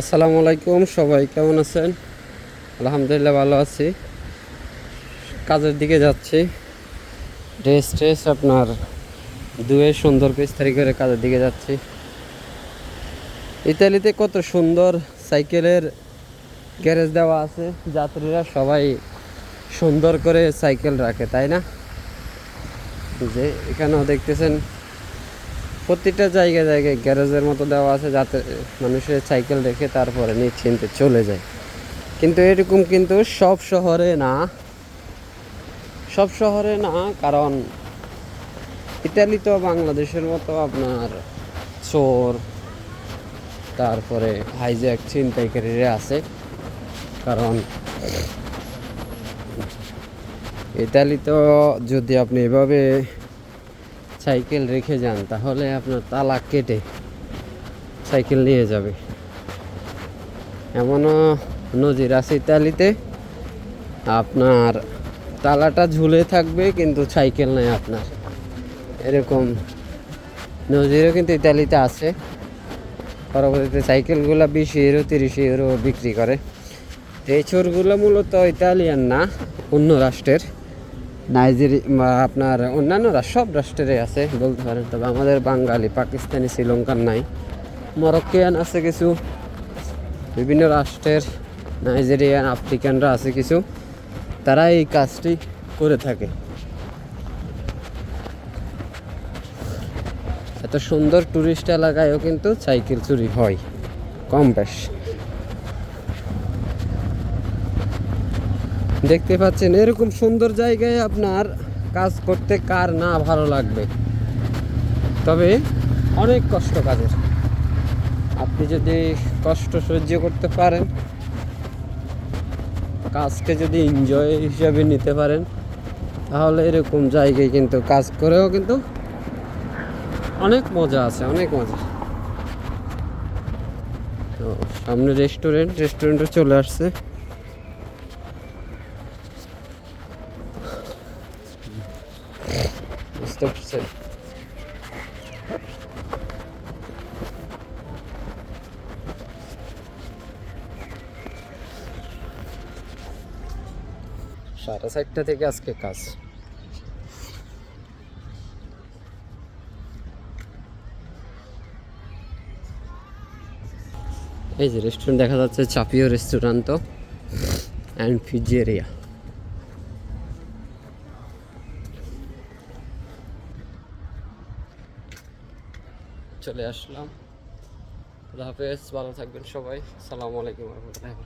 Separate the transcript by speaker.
Speaker 1: আসসালামু আলাইকুম, সবাই কেমন আছেন? আলহামদুলিল্লাহ ভালো আছি। কাজের দিকে যাচ্ছি, ড্রেস আপনার ধুয়ে সুন্দর করে ইস্ত্রি করে কাজের দিকে যাচ্ছি। ইতালিতে কত সুন্দর সাইকেলের গ্যারেজ দেওয়া আছে, যাত্রীরা সবাই সুন্দর করে সাইকেল রাখে, তাই না? যে এখানেও দেখতেছেন প্রতিটা জায়গায় জায়গায় গ্যারেজের মতো দেওয়া আছে, যাতে মানুষের সাইকেল রেখে তারপরে নিশ্চিন্তে চলে যায়। কিন্তু এরকম কিন্তু সব শহরে না, কারণ ইতালি তো বাংলাদেশের মতো আপনার চোর, তারপরে হাইজ্যাক ছিনতাইকারীরা আছে। কারণ ইতালি তো যদি আপনি এভাবে সাইকেল রেখে যান তাহলে আপনার তালা কেটে সাইকেল নিয়ে যাবে, এমনও নজির আছে ইতালিতে। আপনার তালাটা ঝুলে থাকবে কিন্তু সাইকেল নেই আপনার, এরকম নজিরও কিন্তু ইতালিতে আছে। পরবর্তীতে সাইকেলগুলো 20 ইউরো 30 ইউরো বিক্রি করে। এই চোরগুলো মূলত ইতালিয়ান না, অন্য রাষ্ট্রের, নাইজেরিয়া আপনার অন্যান্য সব রাষ্ট্রেরই আছে বলতে পারেন। তবে আমাদের বাঙালি, পাকিস্তানি, শ্রীলঙ্কার নাই, মরক্কিয়ান আছে কিছু, বিভিন্ন রাষ্ট্রের নাইজেরিয়ান, আফ্রিকানরা আছে কিছু, তারা এই কাজটি করে থাকে। এত সুন্দর টুরিস্ট এলাকায়ও কিন্তু সাইকেল চুরি হয় কম বেশ। দেখতে পাচ্ছেন এরকম সুন্দর জায়গায় আপনার কাজ করতে কার না ভালো লাগবে, তবে অনেক কষ্ট কাজের। আপনি যদি কষ্ট সহ্য করতে পারেন, কাজকে যদি এনজয় হিসাবে নিতে পারেন, তাহলে এরকম জায়গায় কিন্তু কাজ করেও কিন্তু অনেক মজা আছে, অনেক মজা। তো সামনে রেস্টুরেন্টে চলে আসছে। বুঝতে পারছেন? সাড়ে 4টা থেকে আজকে কাজ। এই যে রেস্টুরেন্ট দেখা যাচ্ছে, চাপিও রেস্টুরেন্ট অ্যান্ড পিজ্জেরিয়া। চলে আসলাম। খুদা হাফেজ, ভালো থাকবেন সবাই। আসসালামু আলাইকুম রহমতুল্লাহ।